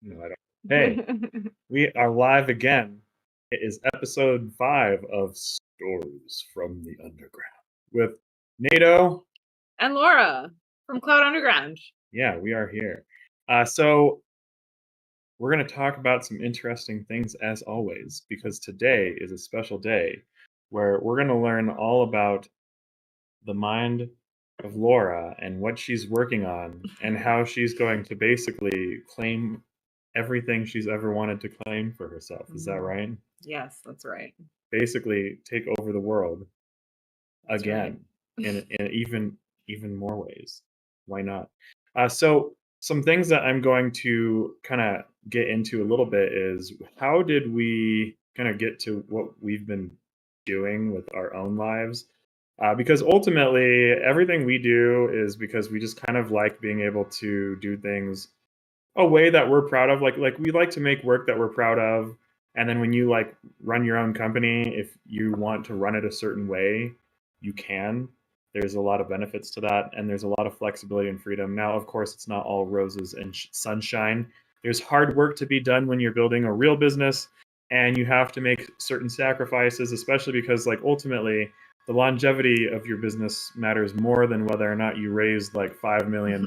No, I don't. Hey, we are live again. It is episode 5 of Stories from the Underground with Nato. And Laura from Cloud Underground. Yeah, we are here. So we're going to talk about some interesting things as always, because today is a special day where we're going to learn all about the mind of Laura and what she's working on and how she's going to basically claim everything she's ever wanted to claim for herself. Is that right? Yes, that's right. Basically take over the world That's again right. in even more ways. Why not? So some things that I'm going to kind of get into a little bit is how did we kind of get to what we've been doing with our own lives? Because ultimately, everything we do is because we just kind of like being able to do things a way that we're proud of. Like we like to make work that we're proud of. And then when you like run your own company, if you want to run it a certain way, you can. There's a lot of benefits to that, and there's a lot of flexibility and freedom. Now, of course, it's not all roses and sunshine. There's hard work to be done when you're building a real business, and you have to make certain sacrifices, especially because, like, ultimately, the longevity of your business matters more than whether or not you raised like $5 million.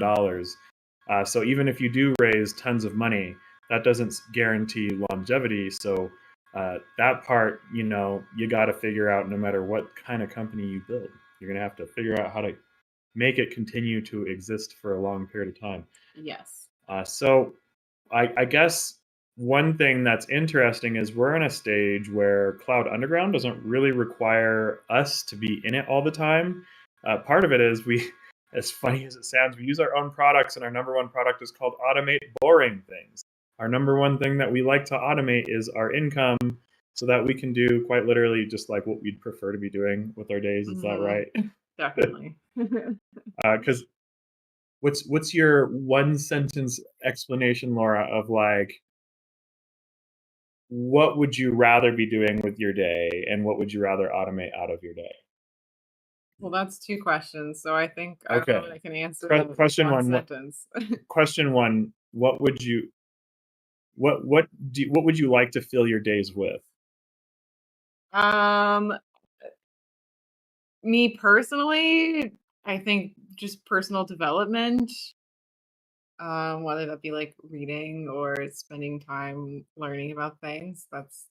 So even if you do raise tons of money, that doesn't guarantee longevity. So that part, you got to figure out no matter what kind of company you build. You're going to have to figure out how to make it continue to exist for a long period of time. Yes. So I guess one thing that's interesting is we're in a stage where Cloud Underground doesn't really require us to be in it all the time. Part of it is as funny as it sounds, we use our own products, and our number one product is called Automate Boring Things. Our number one thing that we like to automate is our income so that we can do quite literally just like what we'd prefer to be doing with our days. Is that right? Definitely. Because what's your one sentence explanation, Laura, of like what would you rather be doing with your day and what would you rather automate out of your day? Well, that's 2 questions, so I think I don't know that I can answer Que- them in question one one. sentence. Question one: what would you what would you like to fill your days with? Um, Me personally, I think just personal development, whether that be like reading or spending time learning about things. That's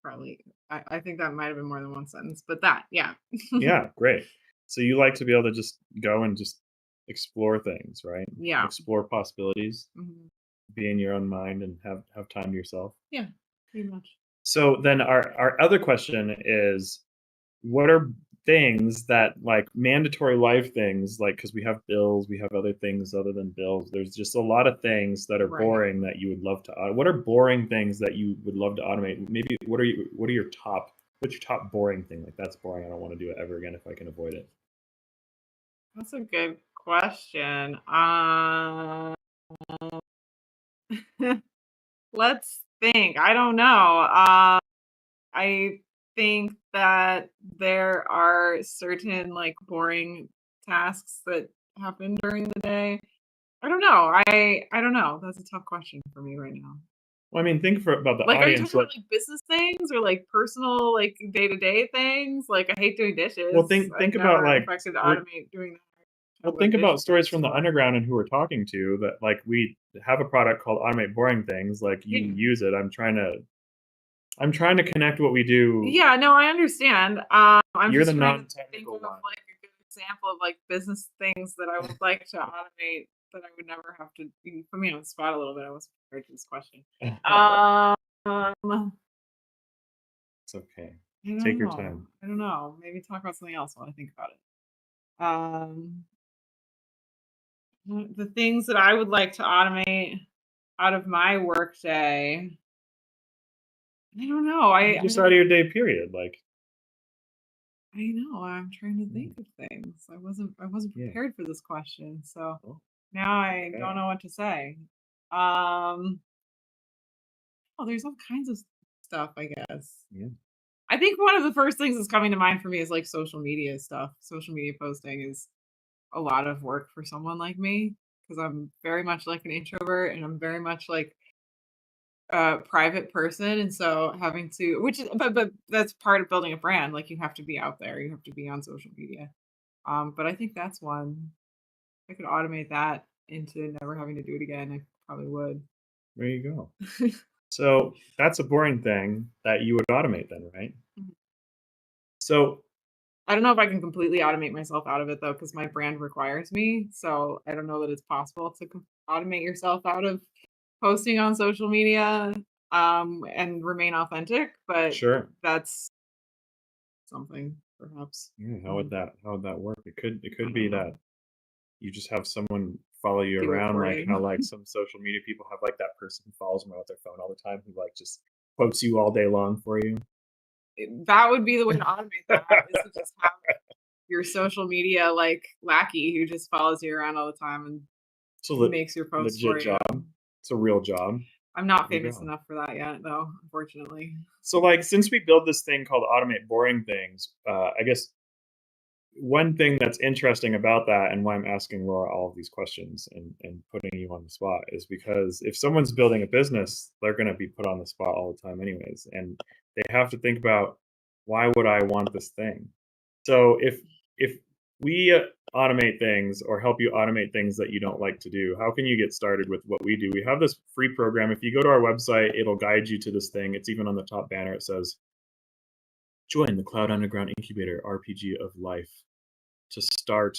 probably I think that might have been more than one sentence, but that, yeah. Yeah, great. So you like to be able to just go and just explore things, right? Yeah. Explore possibilities, Mhm. be in your own mind, and have time to yourself. Yeah, pretty much. So then our other question is, what are things that like mandatory life things, like because we have bills, we have other things other than bills. There's just a lot of things that are Right. boring that you would love to. What are boring things that you would love to automate? Maybe what are your top? What's your top boring thing? Like that's boring. I don't want to do it ever again if I can avoid it. That's a good question. Let's think. I don't know. I think that there are certain like boring tasks that happen during the day. I don't know. I don't know. That's a tough question for me right now. Well, I mean, think about the Like, are you audience. talking Like, about like business things or like personal, like day to day things? Like, I hate doing well, dishes. think I've about never, if like I could we're automate doing that, I well, would think about stories dishes from the for. underground and who we're talking to. That like we have a product called Automate Boring Things. Like you Yeah. use it. I'm trying to connect what we do. Yeah, no, I understand. I'm You're just the trying to think non-technical of one. like a good example of like business things that I would like to automate that I would never have to. You put me on the spot a little bit. I wasn't prepared for this question. Um, I It's okay. don't Take your know. time. I don't know. Maybe talk about something else while I think about it. Um, the things that I would like to automate out of my workday. I don't know. Just out of your day, period. Like, I know. I'm trying to think of things. I wasn't yeah. prepared for this question, so Oh, now I don't okay. know what to say. Um, oh, there's all kinds of stuff, I guess. Yeah. I think one of the first things that's coming to mind for me is like social media stuff. Social media posting is a lot of work for someone like me because I'm very much like an introvert and I'm very much like a private person. And so having to, which is, but that's part of building a brand. Like you have to be out there, you have to be on social media. But I think that's one. I could automate that into never having to do it again. I probably would. There you go. So that's a boring thing that you would automate then, right? Mhm. So I don't know if I can completely automate myself out of it though, because my brand requires me. So I don't know that it's possible to automate yourself out of posting on social media and remain authentic. But sure. that's something perhaps. Yeah, Um, how would that work? It I could be don't know. that you just have someone follow you Do it around, for like how you. like some social media people have like that person who follows them around with their phone all the time who like just quotes you all day long for you. That would be the way to automate that is to just have your social media like lackey who just follows you around all the time and It's a makes your posts legit for you. job. It's a real job. I'm not There you famous go. enough for that yet, though, unfortunately. So like since we build this thing called automate boring things, I guess one thing that's interesting about that and why I'm asking Laura all of these questions and putting you on the spot is because if someone's building a business, they're going to be put on the spot all the time anyways. And they have to think about why would I want this thing? So if we automate things or help you automate things that you don't like to do, how can you get started with what we do? We have this free program. If you go to our website, it'll guide you to this thing. It's even on the top banner. It says, join the Cloud Underground Incubator RPG of Life to start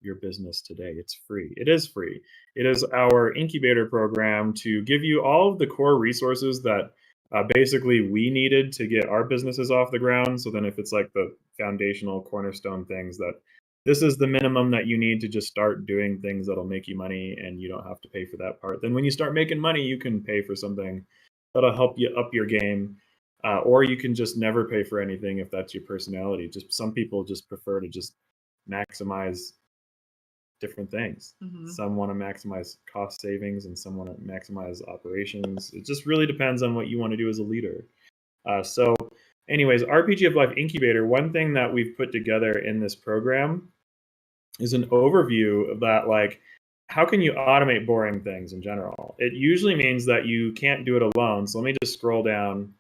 your business today. It's free. It is free. It is our incubator program to give you all of the core resources that basically we needed to get our businesses off the ground. So then, if it's like the foundational cornerstone things that this is the minimum that you need to just start doing things that'll make you money and you don't have to pay for that part. Then, when you start making money, you can pay for something that'll help you up your game. Or you can just never pay for anything if that's your personality. Just some people just prefer to just maximize different things. Mhm. Some want to maximize cost savings and some want to maximize operations. It just really depends on what you want to do as a leader. So, anyways, RPG of Life Incubator, one thing that we've put together in this program is an overview of that, like, how can you automate boring things in general? It usually means that you can't do it alone. So, let me just scroll down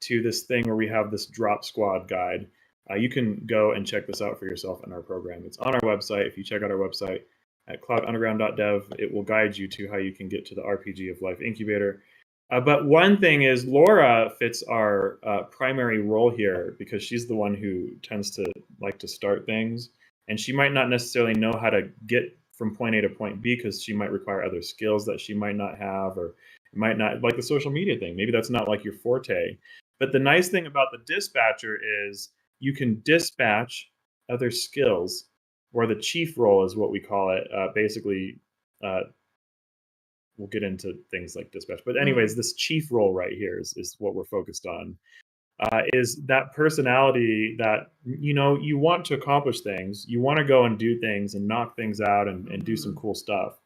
to this thing where we have this drop squad guide. You can go and check this out for yourself in our program. It's on our website. If you check out our website at cloudunderground.dev, it will guide you to how you can get to the RPG of Life incubator. But one thing is, Laura fits our primary role here because she's the one who tends to like to start things. And she might not necessarily know how to get from point A to point B because she might require other skills that she might not have, or might not like the social media thing. Maybe that's not like your forte. But the nice thing about the dispatcher is you can dispatch other skills, or the chief role is what we call it. Basically, uh, we'll get into things like dispatch. But anyways, Mhm. this chief role right here is what we're focused on. Is that personality that you want to accomplish things, you want to go and do things and knock things out and do some Mhm. cool stuff.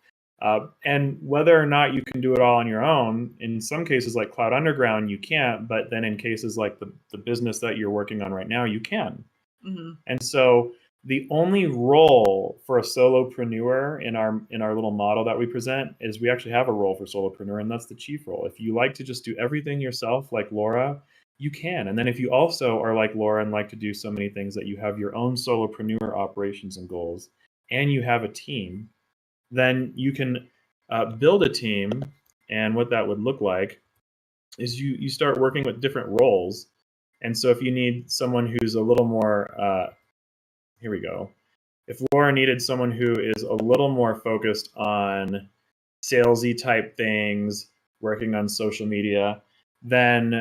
And whether or not you can do it all on your own, in some cases like Cloud Underground, you can't. But then in cases like the business that you're working on right now, you can. Mhm. And so the only role for a solopreneur in our little model that we present is we actually have a role for solopreneur, and that's the chief role. If you like to just do everything yourself, like Laura, you can. And then if you also are like Laura and like to do so many things that you have your own solopreneur operations and goals, and you have a team, then you can build a team. And what that would look like is you start working with different roles. And so if you need someone who's a little more here we go. If Laura needed someone who is a little more focused on salesy type things, working on social media, then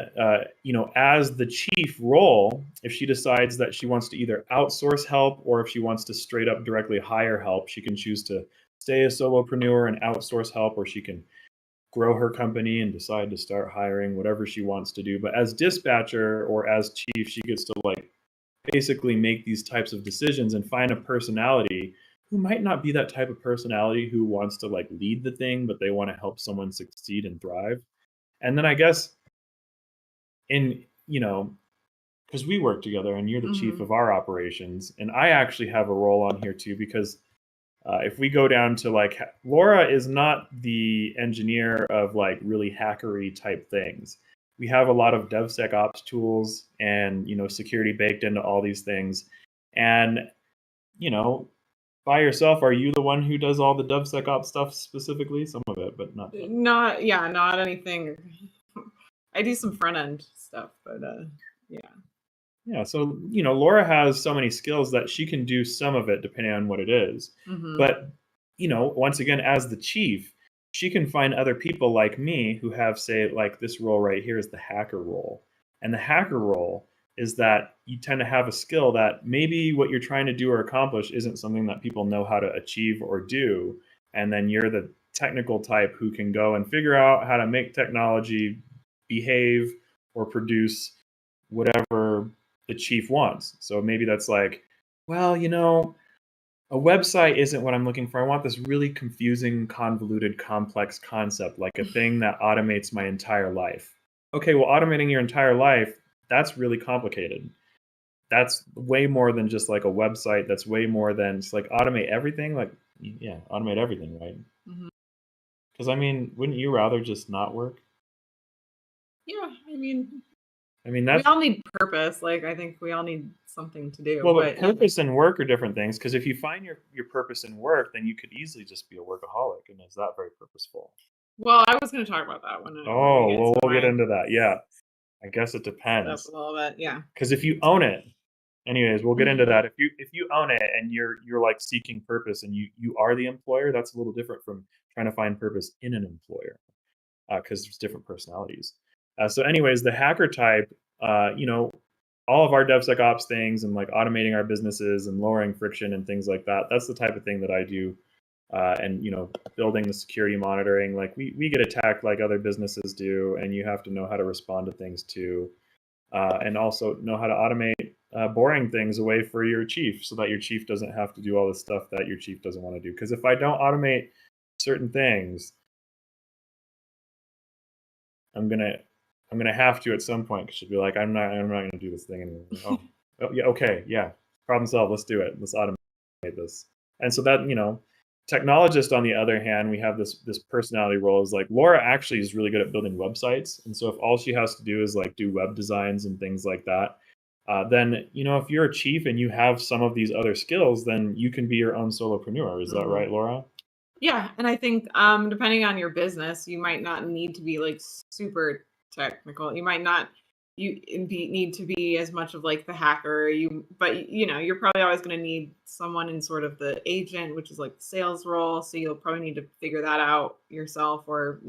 as the chief role, if she decides that she wants to either outsource help or if she wants to straight up directly hire help, she can choose to stay a solopreneur and outsource help, or she can grow her company and decide to start hiring whatever she wants to do. But as dispatcher or as chief, she gets to like basically make these types of decisions and find a personality who might not be that type of personality who wants to like lead the thing, but they want to help someone succeed and thrive. And then I guess in, because we work together and you're the chief Mhm. of our operations, and I actually have a role on here too because If we go down to like Laura is not the engineer of like really hackery type things. We have a lot of DevSecOps tools and security baked into all these things. And you know, by yourself, are you the one who does all the DevSecOps stuff specifically? Some of it, but not. Not anything. I do some front end stuff, but yeah. Yeah, so Laura has so many skills that she can do some of it depending on what it is. Mm-hmm. But once again, as the chief, she can find other people like me who have, say, like this role right here is the hacker role. And the hacker role is that you tend to have a skill that maybe what you're trying to do or accomplish isn't something that people know how to achieve or do. And then you're the technical type who can go and figure out how to make technology behave or produce whatever the chief wants. So maybe that's like, well, a website isn't what I'm looking for. I want this really confusing, convoluted, complex concept, like a thing that automates my entire life. Okay, well, automating your entire life, that's really complicated. That's way more than just like a website. That's way more than just like automate everything. Like, yeah, automate everything, right? Because I mean, wouldn't you rather just not work? Yeah, I mean, we that's all need purpose. Like, I think we all need something to do. well, but purpose and work are different things. Because if you find your purpose in work, then you could easily just be a workaholic, and is that very purposeful? Well, I was going to talk about that when Oh, we get well, to we'll get my into that. Yeah, I guess it stuff depends. a little bit. Yeah. Because if you own it, anyways, we'll get into that. If you own it and you're like seeking purpose and you are the employer, that's a little different from trying to find purpose in an employer, because there's different personalities. So, anyways, the hacker type, all of our DevSecOps things and like automating our businesses and lowering friction and things like that. That's the type of thing that I do. And building the security monitoring, like we get attacked like other businesses do, and you have to know how to respond to things too, and also know how to automate boring things away for your chief, so that your chief doesn't have to do all the stuff that your chief doesn't want to do. Because if I don't automate certain things, I'm gonna have to at some point. Because she'll be like, I'm not gonna do this thing anymore. Oh yeah, okay, yeah, problem solved. Let's do it. Let's automate this. And so that technologist, on the other hand, we have this personality role is like Laura actually is really good at building websites. And so if all she has to do is like do web designs and things like that, then if you're a chief and you have some of these other skills, then you can be your own solopreneur. Is that right, Laura? Yeah, and I think depending on your business, you might not need to be like super technical. You might not need to be as much of like the hacker. But you're probably always going to need someone in sort of the agent, which is like the sales role. So you'll probably need to figure that out yourself, or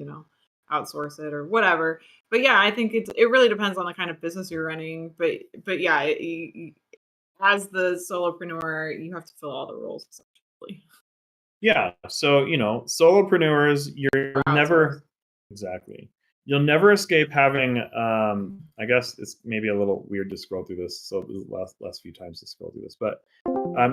outsource it or whatever. But yeah, I think it really depends on the kind of business you're running. But yeah, as the solopreneur, you have to fill all the roles essentially. Yeah. So, solopreneurs, you'll never exactly. You'll never escape having I guess it's maybe a little weird to scroll through this. So the last few times to scroll through this, but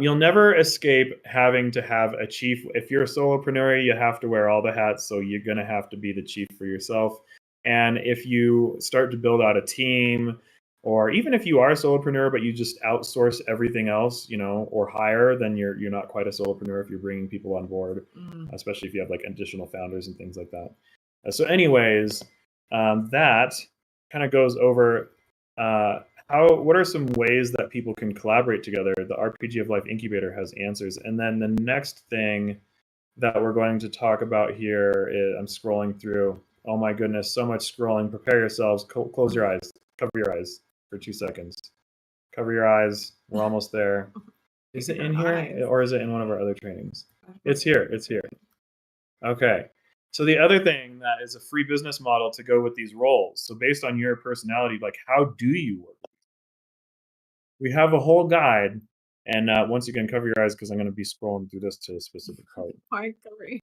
you'll never escape having to have a chief. If you're a solopreneur, you have to wear all the hats. So you're going to have to be the chief for yourself. And if you start to build out a team, or even if you are a solopreneur but you just outsource everything else, or hire, then you're not quite a solopreneur if you're bringing people on board, especially if you have like additional founders and things like that. So, anyways, that kind of goes over what are some ways that people can collaborate together. The RPG of Life Incubator has answers, and then the next thing that we're going to talk about here is, I'm scrolling through. Oh my goodness, so much scrolling. Prepare yourselves. Close your eyes. Cover your eyes for 2 seconds. Cover your eyes. We're almost there. Is it in here, or is it in one of our other trainings? It's here. It's here. Okay. So the other thing that is a free business model to go with these roles. So based on your personality, like how do you work? We have a whole guide. And once again, cover your eyes because I'm going to be scrolling through this to a specific part. Why covering?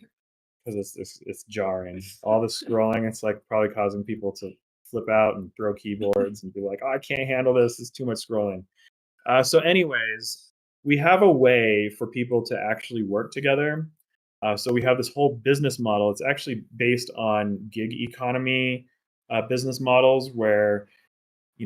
Because it's jarring. All the scrolling, it's like probably causing people to flip out and throw keyboards and be like, oh, I can't handle this. It's too much scrolling. So anyways, we have a way for people to actually work together. So we have this whole business model. It's actually based on gig economy business models where,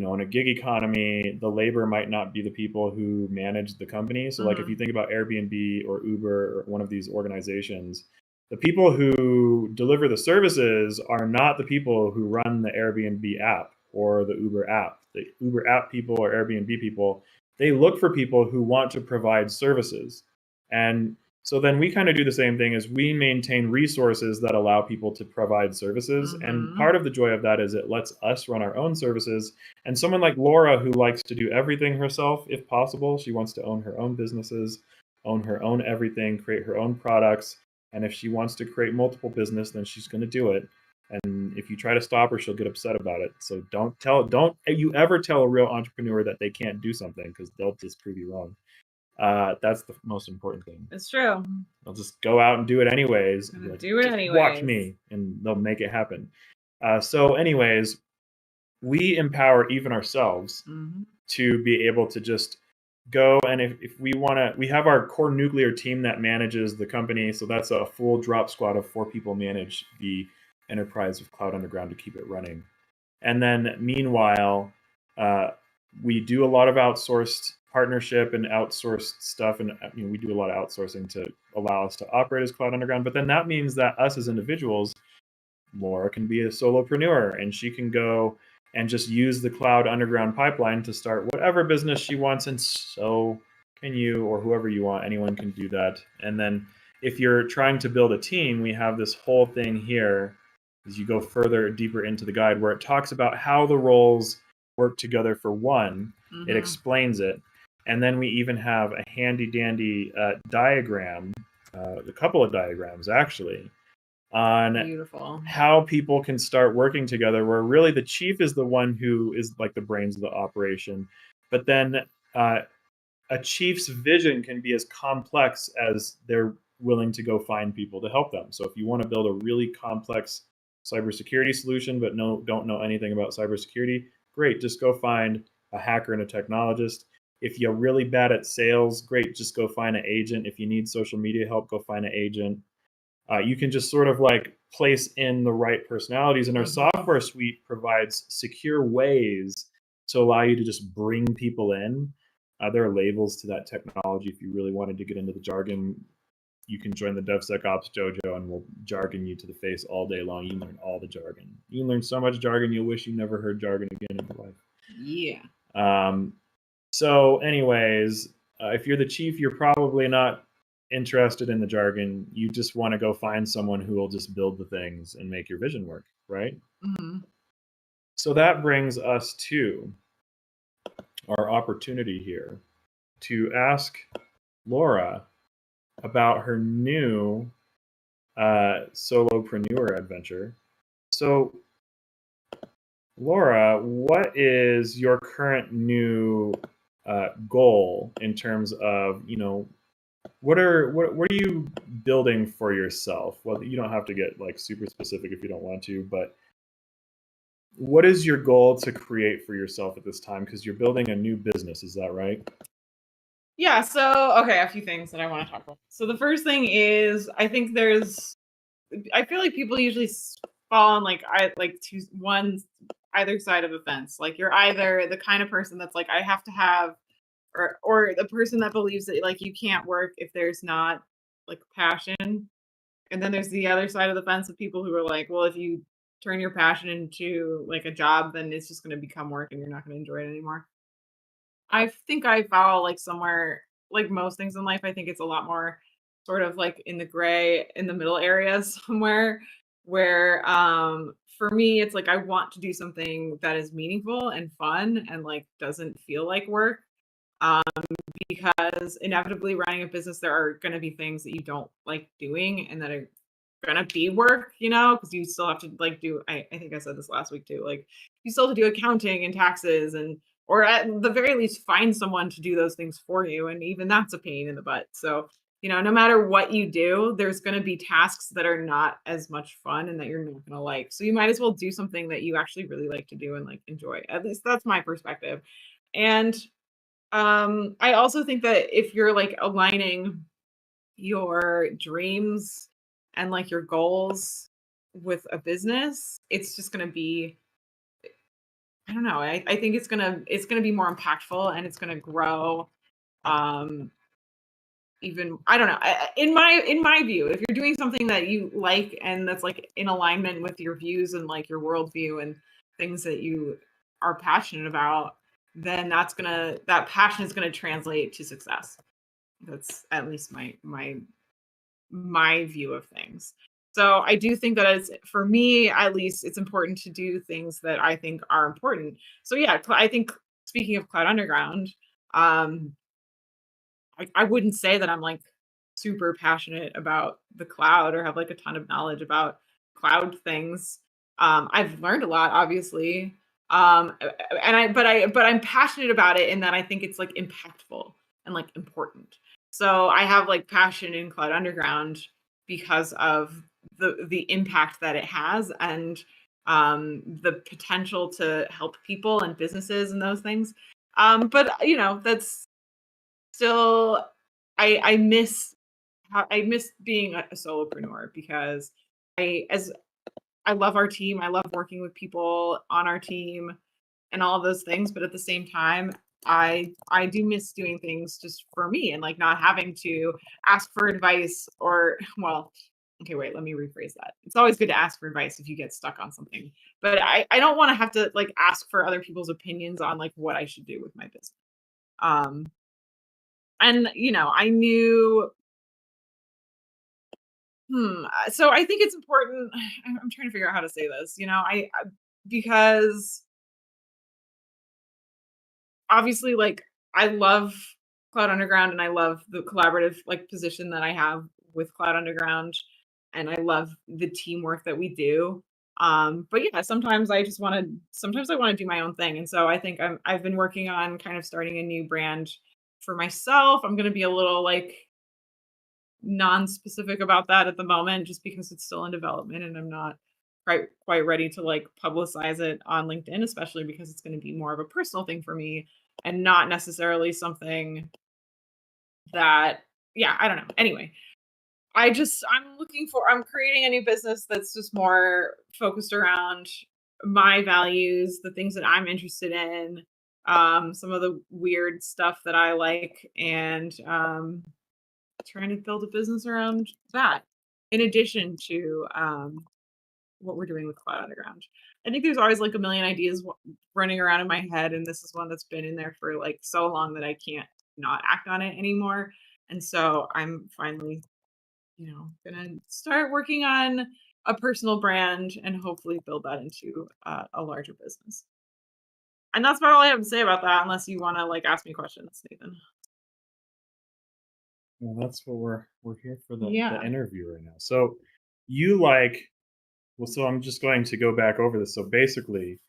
in a gig economy, the labor might not be the people who manage the company. So, like, if you think about Airbnb or Uber or one of these organizations, the people who deliver the services are not the people who run the Airbnb app or the Uber app. The Uber app people or Airbnb people, they look for people who want to provide services. And so then we kind of do the same thing as we maintain resources that allow people to provide services. And part of the joy of that is it lets us run our own services. And someone like Laura, who likes to do everything herself, if possible, she wants to own her own businesses, own her own everything, create her own products. And if she wants to create multiple business, then she's going to do it. And if you try to stop her, she'll get upset about it. So don't you ever tell a real entrepreneur that they can't do something, because they'll just prove you wrong. That's the most important thing. It's true. They'll just go out and do it anyways. Gonna Like, do it "Just anyways. watch me," and they'll make it happen. So anyways, we empower even ourselves to be able to just go, and if we want to, we have our core nuclear team that manages the company. So that's a full drop squad of 4 people manage the enterprise of Cloud Underground to keep it running. And then meanwhile, we do a lot of outsourced partnership and outsourced stuff, and we do a lot of outsourcing to allow us to operate as Cloud Underground. But then that means that us as individuals, Laura can be a solopreneur, and she can go and just use the Cloud Underground pipeline to start whatever business she wants, and so can you, or whoever you want. Anyone can do that. And then if you're trying to build a team, we have this whole thing here as you go further deeper into the guide, where it talks about how the roles work together for one. It explains it. And then we even have a handy dandy diagram, a couple of diagrams actually, on Beautiful. how people can start working together, where really the chief is the one who is like the brains of the operation. But then a chief's vision can be as complex as they're willing to go find people to help them. So if you want to build a really complex cybersecurity solution but don't know anything about cybersecurity, great, just go find a hacker and a technologist. If you're really bad at sales, great, just go find an agent. If you need social media help, go find an agent. You can just sort of like place in the right personalities, and our software suite provides secure ways to allow you to just bring people in. There are labels to that technology. If you really wanted to get into the jargon, you can join the DevSecOps Dojo, and we'll jargon you to the face all day long. You can learn all the jargon. You can learn so much jargon, you'll wish you never heard jargon again in your life. Yeah. So anyways, if you're the chief, you're probably not interested in the jargon. You just want to go find someone who will just build the things and make your vision work, right? So that brings us to our opportunity here to ask Laura about her new solopreneur adventure. So Laura, what is your current new goal in terms of, what are you building for yourself? Well, you don't have to get like super specific if you don't want to, but what is your goal to create for yourself at this time? Because you're building a new business, is that right? Yeah, so okay, a few things that I want to talk about. So the first thing is, I feel like people usually fall on like either side of the fence. Like you're either the kind of person that's like, I have to have, or the person that believes that like you can't work if there's not like passion. And then there's the other side of the fence of people who are like, well, if you turn your passion into like a job, then it's just going to become work and you're not going to enjoy it anymore. I think I fall like somewhere, like most things in life, I think it's a lot more sort of like in the gray, in the middle area somewhere, where for me it's like I want to do something that is meaningful and fun and like doesn't feel like work. Um, because inevitably running a business, there are going to be things that you don't like doing and that are going to be work, because you still have to like do, I think I said this last week too, like you still have to do accounting and taxes or at the very least find someone to do those things for you. And even that's a pain in the butt. So, no matter what you do, there's going to be tasks that are not as much fun and that you're not going to like. So you might as well do something that you actually really like to do and like enjoy. At least that's my perspective. And I also think that if you're like aligning your dreams and like your goals with a business, it's just going to be I don't know. I think it's gonna be more impactful and it's gonna grow. Um, even I don't know. In my view, if you're doing something that you like and that's like in alignment with your views and like your worldview and things that you are passionate about, then that passion is gonna translate to success. That's at least my view of things. So I do think that it's for me at least it's important to do things that I think are important. So yeah, I think speaking of Cloud Underground, um, I wouldn't say that I'm like super passionate about the cloud or have like a ton of knowledge about cloud things. I've learned a lot, obviously. But I'm passionate about it in that I think it's like impactful and like important. So I have like passion in Cloud Underground because of the impact that it has and the potential to help people and businesses and those things. But that's still I miss being a solopreneur because as I love our team. I love working with people on our team and all of those things, but at the same time, I do miss doing things just for me and like not having to ask for advice or well, okay, wait, let me rephrase that. It's always good to ask for advice if you get stuck on something, but I don't want to have to like ask for other people's opinions on like what I should do with my business. Um, and I knew so I think it's important. I'm trying to figure out how to say this. Because obviously, like I love Cloud Underground and I love the collaborative like position that I have with Cloud Underground, and I love the teamwork that we do. But yeah, sometimes I want to do my own thing, and so I think I've been working on kind of starting a new brand for myself. I'm going to be a little like non-specific about that at the moment just because it's still in development and I'm not quite ready to like publicize it on LinkedIn, especially because it's going to be more of a personal thing for me and not necessarily something that yeah, I don't know. Anyway, I'm creating a new business that's just more focused around my values, the things that I'm interested in, some of the weird stuff that I like and trying to build a business around that in addition to what we're doing with Cloud Underground. I think there's always like a million ideas running around in my head, and this is one that's been in there for like so long that I can't not act on it anymore. And so I'm finally, gonna start working on a personal brand and hopefully build that into a larger business. And that's about all I have to say about that, unless you want to like ask me questions, Nathan. Well, that's what we're here for the Yeah. interview right now. So you like well, so I'm just going to go back over this. So basically,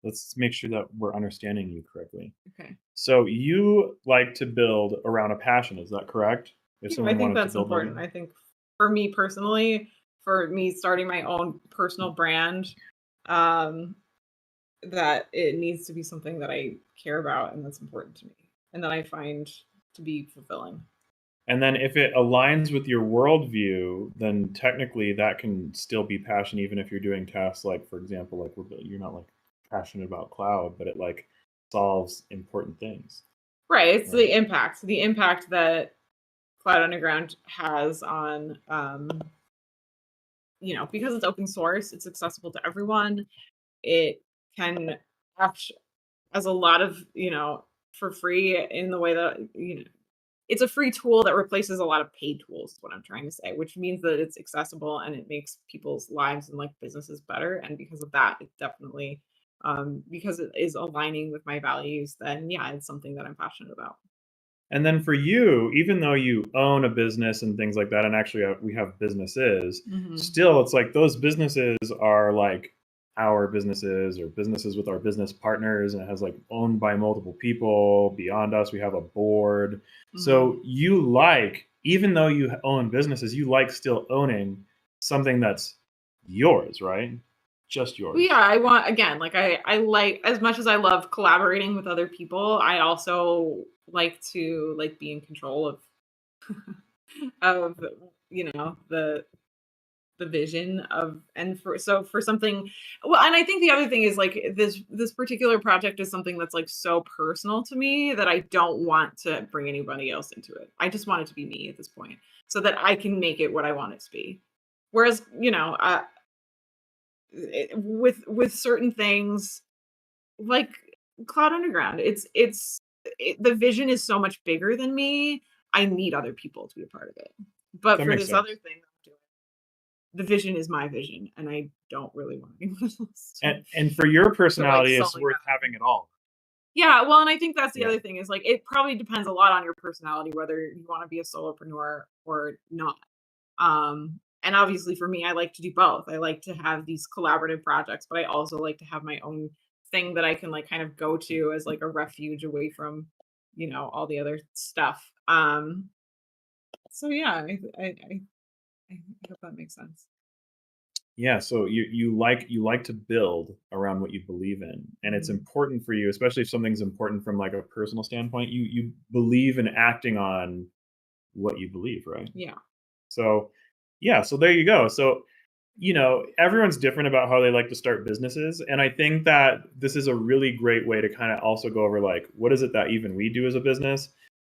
let's make sure that we're understanding you correctly. Okay. So you like to build around a passion, is that correct? If Yeah, I someone think wanted to that's build like important. I think for me personally, for me starting my own personal brand, um, that it needs to be something that I care about and that's important to me and that I find to be fulfilling. and then if it aligns with your worldview, then technically that can still be passion even if you're doing tasks like, for example, like you're not like passionate about cloud, but it like solves important things, Right. It's right? the impact that Cloud Underground has on, because it's open source, it's accessible to everyone. It can act as a lot of, for free in the way that, it's a free tool that replaces a lot of paid tools, is what I'm trying to say, which means that it's accessible and it makes people's lives and like businesses better. And because of that, it definitely, because it is aligning with my values, then yeah, it's something that I'm passionate about. And then for you, even though you own a business and things like that, and actually we have businesses, Hmm. still it's like those businesses are like our businesses or businesses with our business partners, and it has like owned by multiple people. Beyond us, we have a board. Hmm. So you like, even though you own businesses, you like still owning something that's yours, right? Just Well, yours. yeah, I want again, like I like as much as I love collaborating with other people, I also like to like be in control of of the the vision of, and for something, well, and I think the other thing is like this particular project is something that's like so personal to me that I don't want to bring anybody else into it. I just want it to be me at this point so that I can make it what I want it to be. Whereas, with certain things like Cloud Underground, the vision is so much bigger than me. I need other people to be a part of it. But That for makes this sense. other thing I'm doing, the vision is my vision, and I don't really want anyone else And for your to like personality, it's sully worth that. having it all. Yeah, well, and I think that's the Yeah. other thing is like it probably depends a lot on your personality whether you want to be a solopreneur or not. And obviously for me, I like to do both. I like to have these collaborative projects, but I also like to have my own thing that I can like kind of go to as like a refuge away from, all the other stuff. So yeah, I hope that makes sense. Yeah, so you like to build around what you believe in, and it's Mhm. important for you, especially if something's important from like a personal standpoint. You believe in acting on what you believe, right? Yeah. So, yeah, so there you go. So, everyone's different about how they like to start businesses, and I think that this is a really great way to kind of also go over like what is it that even we do as a business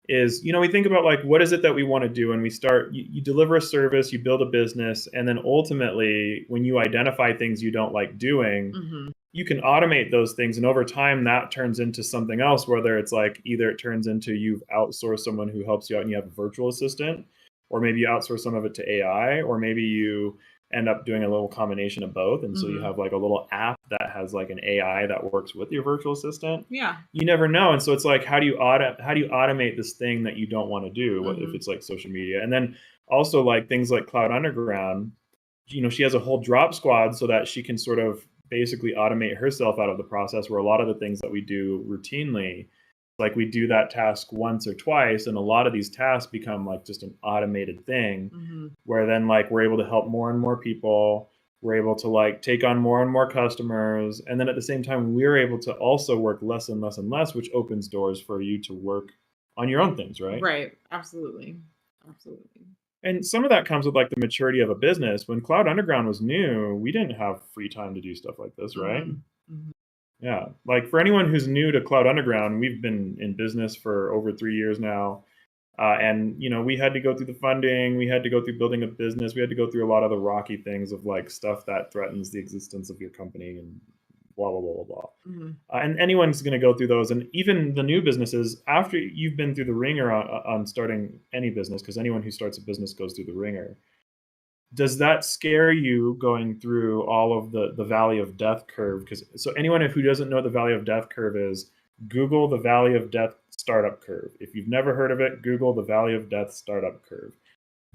is, we think about like what is it that we want to do, and we start you deliver a service, you build a business, and then ultimately when you identify things you don't like doing, Mhm. you can automate those things, and over time that turns into something else, whether it's like either it turns into you've outsourced someone who helps you out and you have a virtual assistant, or maybe you outsource some of it to AI, or maybe you end up doing a little combination of both, and so you Mhm. have like a little app that has like an AI that works with your virtual assistant. Yeah. You never know, and so it's like how do you automate this thing that you don't want to do, if Mhm. it's like social media, and then also like things like Cloud Underground. She has a whole drop squad so that she can sort of basically automate herself out of the process, where a lot of the things that we do routinely, like we do that task once or twice, and a lot of these tasks become like just an automated thing, Mhm. where then like we're able to help more and more people, we're able to like take on more and more customers, and then at the same time we're able to also work less and less and less, which opens doors for you to work on your own things, right? Right. Absolutely. Absolutely. And some of that comes with like the maturity of a business. When Cloud Underground was new, we didn't have free time to do stuff like this, right? Mhm. Mhm. Yeah. Like for anyone who's new to Cloud Underground, we've been in business for over 3 years now. And we had to go through the funding, we had to go through building a business, we had to go through a lot of the rocky things of like stuff that threatens the existence of your company and blah blah blah blah blah. Mhm. And anyone's going to go through those, and even the new businesses after you've been through the ringer on starting any business, because anyone who starts a business goes through the ringer. Does that scare you going through all of the valley of death curve? Because so anyone who doesn't know what the valley of death curve is, Google the valley of death startup curve. If you've never heard of it, Google the valley of death startup curve.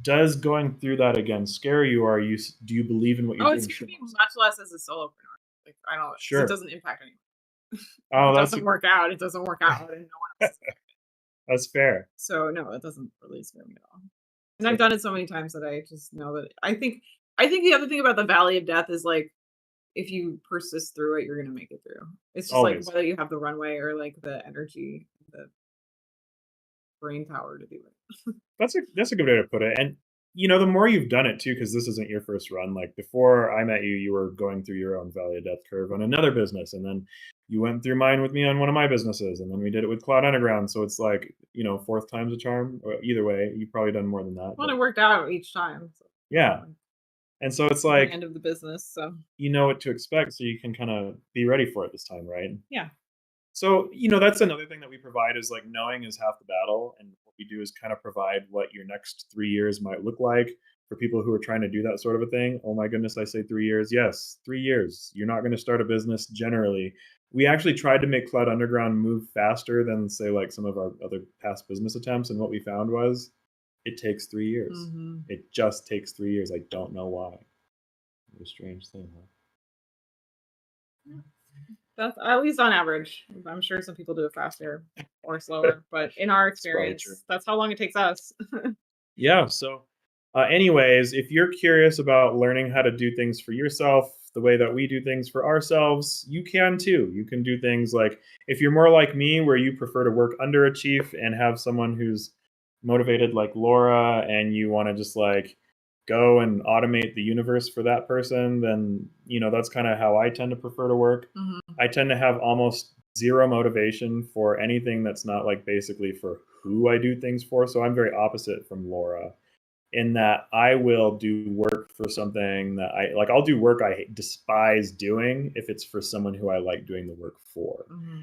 Does going through that again scare you, or do you believe in what you're Oh, it doing? scares Sure. me much less as a solopreneur. Like I don't, because it Sure. doesn't impact anyone. If Oh, it doesn't work out, it doesn't work out, and no one else is affected. that's fair. So no, it doesn't really scare me at all. And I've So done it so many times that I just know that I think the other thing about the valley of death is like if you persist through it, you're gonna make it through. It's just like always. whether you have the runway or like the energy, the brain power to do it. That's a good way to put it. And the more you've done it too, because this isn't your first run. Like before I met you, you were going through your own valley of death curve on another business, and then you went through mine with me on one of my businesses, and then we did it with Cloud Underground. So it's like fourth time's a charm. Or either way, you've probably done more than that. Well, But it worked out each time. So it's not yeah, like and so it's the like end of the business. So you know what to expect, so you can kind of be ready for it this time, right? yeah. So, that's another thing that we provide is like knowing is half the battle. And what we do is kind of provide what your next 3 years might look like for people who are trying to do that sort of a thing. Oh my goodness, I say 3 years. Yes, 3 years. You're not going to start a business generally. We actually tried to make Cloud Underground move faster than, say, like some of our other past business attempts. And what we found was it takes 3 years. Hmm. It just takes 3 years. I don't know why. What a strange thing, huh? That's at least on average. I'm sure some people do it faster or slower, but in our It's probably true. experience, that's how long it takes us. Yeah. So, anyways, if you're curious about learning how to do things for yourself the way that we do things for ourselves, you can too. You can do things like if you're more like me, where you prefer to work under a chief and have someone who's motivated like Laura, and you want to just like go and automate the universe for that person, then that's kind of how I tend to prefer to work. Mhm. I tend to have almost zero motivation for anything that's not like basically for who I do things for. So I'm very opposite from Laura in that I will do work for something that I like. I'll do work I despise doing if it's for someone who I like doing the work for. Mhm.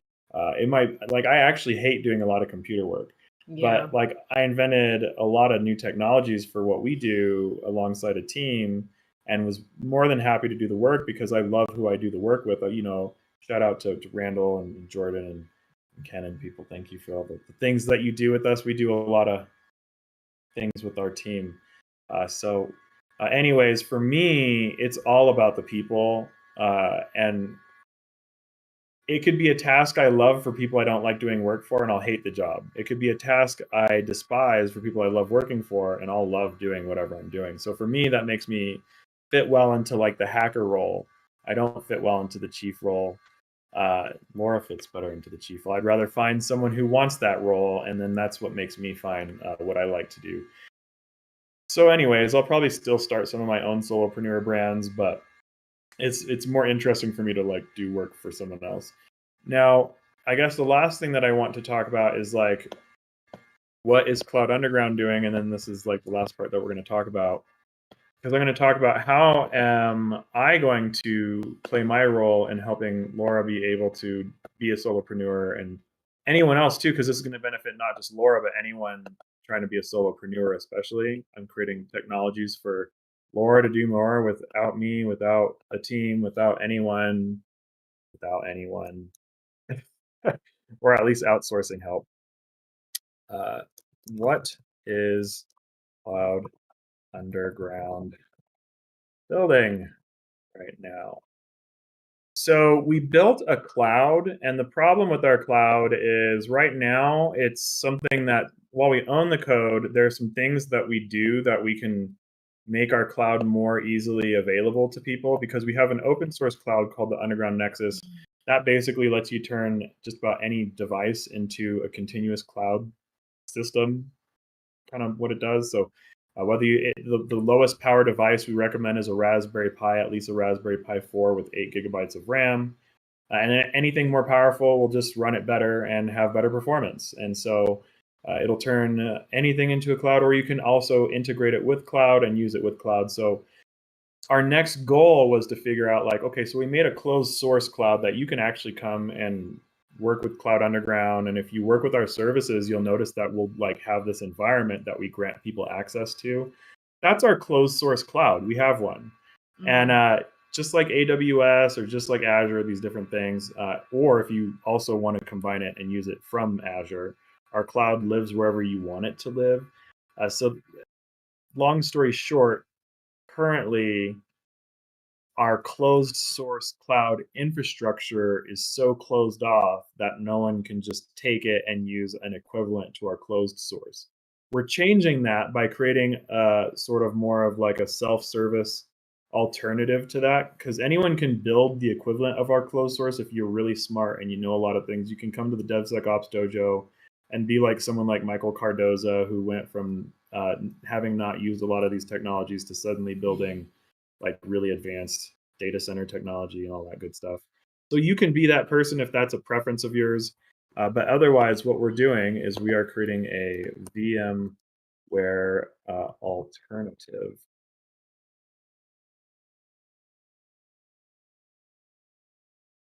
It might like I actually hate doing a lot of computer work, Yeah. but like I invented a lot of new technologies for what we do alongside a team, and was more than happy to do the work because I love who I do the work with. Shout out to Randall and Jordan and Ken and people. Thank you for all the things that you do with us. We do a lot of things with our team. Anyways, for me, it's all about the people, and it could be a task I love for people I don't like doing work for, and I'll hate the job. It could be a task I despise for people I love working for, and I'll love doing whatever I'm doing. So for me, that makes me fit well into like the hacker role. I don't fit well into the chief role. Laura fits better into the chief role. I'd rather find someone who wants that role, and then that's what makes me find what I like to do. So, anyways, I'll probably still start some of my own solopreneur brands, but it's more interesting for me to like do work for someone else. Now, I guess the last thing that I want to talk about is like what is Cloud Underground doing, and then this is like the last part that we're going to talk about because I'm going to talk about how am I going to play my role in helping Laura be able to be a solopreneur and anyone else too, because this is going to benefit not just Laura but anyone trying to be a solopreneur. Especially, I'm creating technologies for Laura to do more without me, without a team, without anyone, or at least outsourcing help. Uh, what is Cloud Underground building right now? So we built a cloud, and the problem with our cloud is right now it's something that while we own the code, there are some things that we do that we can make our cloud more easily available to people because we have an open source cloud called the Underground Nexus. That basically lets you turn just about any device into a continuous cloud system, kind of what it does. So whether the lowest power device we recommend is a Raspberry Pi, at least a Raspberry Pi 4 with 8 GB of RAM. And anything more powerful will just run it better and have better performance. And so it'll turn anything into a cloud, or you can also integrate it with cloud and use it with cloud. So our next goal was to figure out like, okay, so we made a closed source cloud that you can actually come and work with Cloud Underground. And if you work with our services, you'll notice that we'll like have this environment that we grant people access to. That's our closed source cloud. We have one. And Mhm. just like AWS or just like Azure, these different things, or if you also want to combine it and use it from Azure, our cloud lives wherever you want it to live. So long story short, currently our closed source cloud infrastructure is so closed off that no one can just take it and use an equivalent to our closed source. We're changing that by creating a sort of more of like a self-service alternative to that because anyone can build the equivalent of our closed source if you're really smart and you know a lot of things. You can come to the DevSecOps dojo and be like someone like Michael Cardoza who went from having not used a lot of these technologies to suddenly building like really advanced data center technology and all that good stuff. So you can be that person if that's a preference of yours. But otherwise, what we're doing is we are creating a VMware alternative.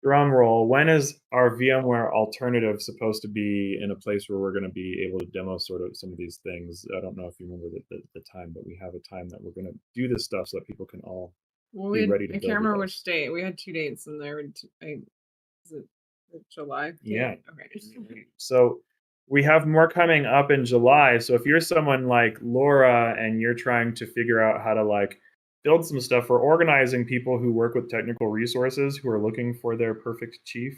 Drum roll. When is our VMware alternative supposed to be in a place where we're going to be able to demo sort of some of these things? I don't know if you remember the time, but we have a time that we're going to do this stuff so that people can all Well, be ready to I can't build with remember which us. date. We had 2 dates in there. Is it the July Yeah. date? Okay. So we have more coming up in July. So if you're someone like Laura and you're trying to figure out how to like build some stuff, we're organizing people who work with technical resources who are looking for their perfect chief.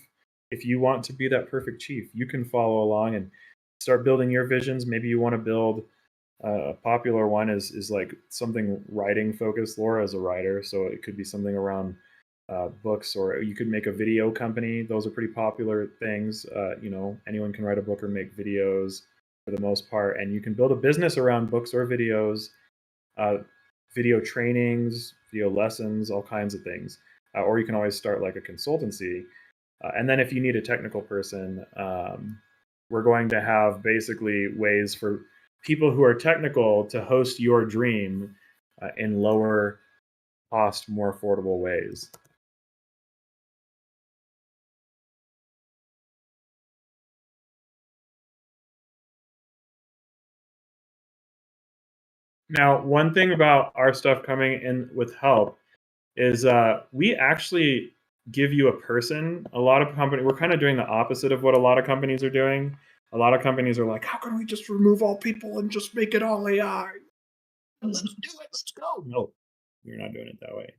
If you want to be that perfect chief, you can follow along and start building your visions. Maybe you want to build a popular one is like something writing focused. Laura is a writer, so it could be something around books, or you could make a video company. Those are pretty popular things. Anyone can write a book or make videos for the most part, and you can build a business around books or videos. Uh, video trainings, video lessons, all kinds of things. Or you can always start like a consultancy. And then if you need a technical person, we're going to have basically ways for people who are technical to host your dream in lower cost, more affordable ways. Now, one thing about our stuff coming in with help is we actually give you a person. A lot of companies, we're kind of doing the opposite of what a lot of companies are doing. A lot of companies are like, how can we just remove all people and just make it all AI? Let's do it. Let's go. No, we're not doing it that way.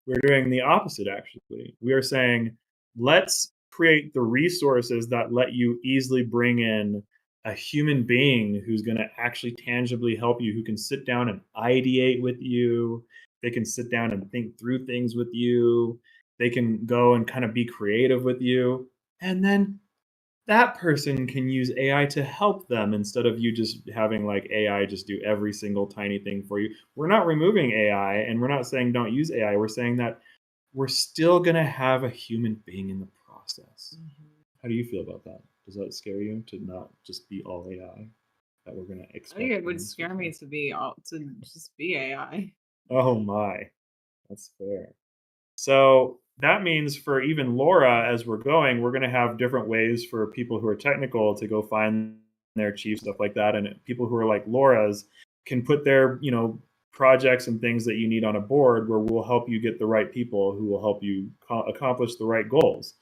we're doing the opposite. Actually, we are saying let's create the resources that let you easily bring in a human being who's going to actually tangibly help you, who can sit down and ideate with you. They can sit down and think through things with you. They can go and kind of be creative with you. And then that person can use AI to help them instead of you just having like AI just do every single tiny thing for you. We're not removing AI and we're not saying don't use AI. We're saying that we're still going to have a human being in the process. How do you feel about that? Does that scare you to not just be all AI? That we're going to I think expect it would humans to scare me do? to just be AI. Oh my, that's fair. So that means for even Laura, as we're going, we're going to have different ways for people who are technical to go find their chief, stuff like that. And people who are like Laura's can put their, projects and things that you need on a board where we'll help you get the right people who will help you accomplish the right goals.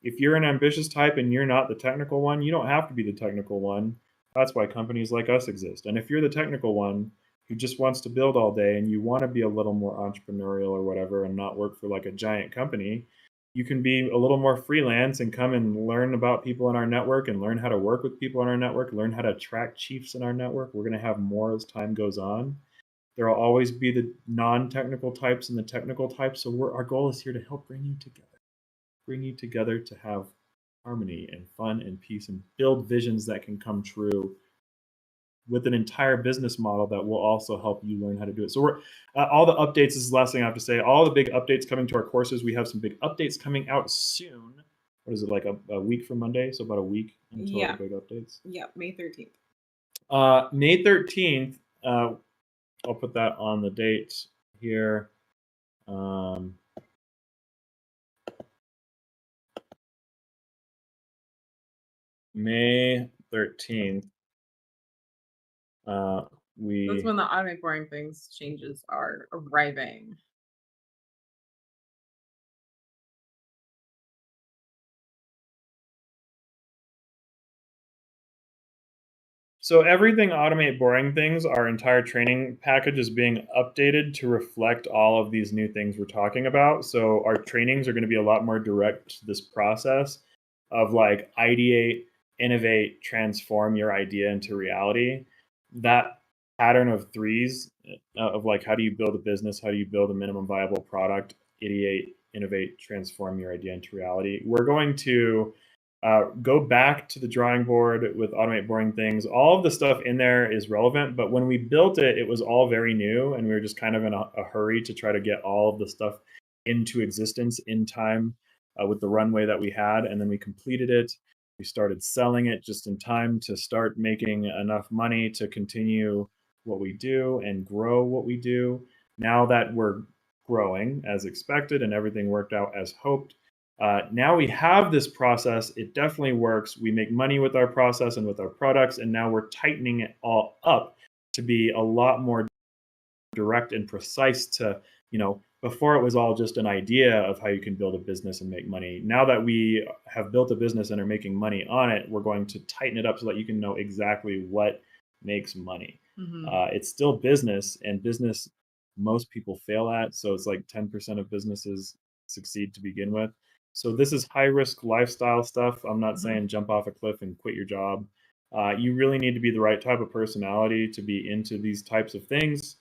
If you're an ambitious type and you're not the technical one, you don't have to be the technical one. That's why companies like us exist. And if you're the technical one who just wants to build all day and you want to be a little more entrepreneurial or whatever and not work for like a giant company, you can be a little more freelance and come and learn about people in our network and learn how to work with people in our network, learn how to attract chiefs in our network. We're going to have more as time goes on. There will always be the non-technical types and the technical types. So our goal is here to help bring you together to have harmony and fun and peace and build visions that can come true with an entire business model that will also help you learn how to do it. So we're all the updates. This is the last thing I have to say. All the big updates coming to our courses. We have some big updates coming out soon. What is it, like a week from Monday? So about a week until Yeah. the big updates. Yeah, May 13th. May 13th. I'll put that on the date here. May 13th. That's We when the automate boring things changes are arriving. So everything automate boring things, our entire training package is being updated to reflect all of these new things we're talking about. So our trainings are going to be a lot more direct to this process of like ideate, innovate, transform your idea into reality. That pattern of threes of like how do you build a business, how do you build a minimum viable product, ideate, innovate, transform your idea into reality. We're going to go back to the drawing board with automate boring things. All of the stuff in there is relevant, but when we built it, it was all very new, and we were just kind of in a hurry to try to get all of the stuff into existence in time with the runway that we had, and then we completed it. We started selling it just in time to start making enough money to continue what we do and grow what we do. Now that we're growing as expected and everything worked out as hoped, now we have this process. It definitely works. We make money with our process and with our products, and now we're tightening it all up to be a lot more direct and precise to, before it was all just an idea of how you can build a business and make money. Now that we have built a business and are making money on it, we're going to tighten it up so that you can know exactly what makes money. It's still business, and business most people fail at. So it's like 10% of businesses succeed to begin with. So this is high risk lifestyle stuff. I'm not saying jump off a cliff and quit your job. You really need to be the right type of personality to be into these types of things.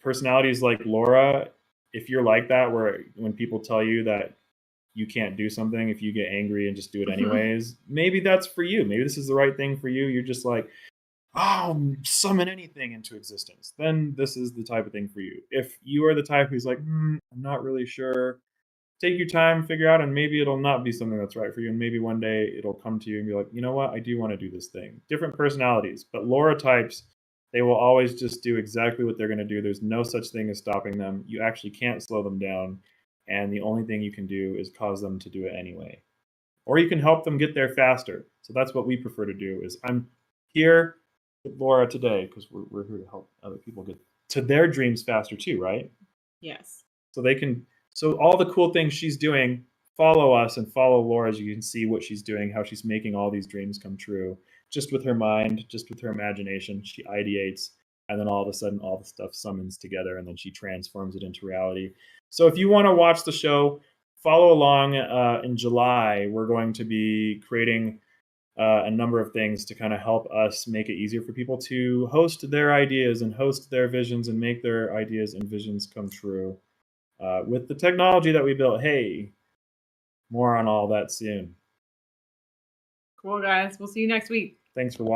Personalities like Laura, if you're like that, where when people tell you that you can't do something, if you get angry and just do it anyways, maybe that's for you. Maybe this is the right thing for you. You're just like, summon anything into existence, then this is the type of thing for you. If you are the type who's like, I'm not really sure, take your time, figure out, and maybe it'll not be something that's right for you. And maybe one day it'll come to you and be like, you know what, I do want to do this thing. Different personalities, but Laura types, they will always just do exactly what they're going to do. There's no such thing as stopping them. You actually can't slow them down. And the only thing you can do is cause them to do it anyway. Or you can help them get there faster. So that's what we prefer to do is I'm here with Laura today because we're here to help other people get to their dreams faster too, right? Yes. So they can so all the cool things she's doing, follow us and follow Laura as you can see what she's doing, how she's making all these dreams come true. Just with her mind, just with her imagination, she ideates, and then all of a sudden all the stuff summons together and then she transforms it into reality. So if you want to watch the show, follow along. In July, we're going to be creating a number of things to kind of help us make it easier for people to host their ideas and host their visions and make their ideas and visions come true with the technology that we built. Hey, more on all that soon. Cool, guys. We'll see you next week. Thanks for watching.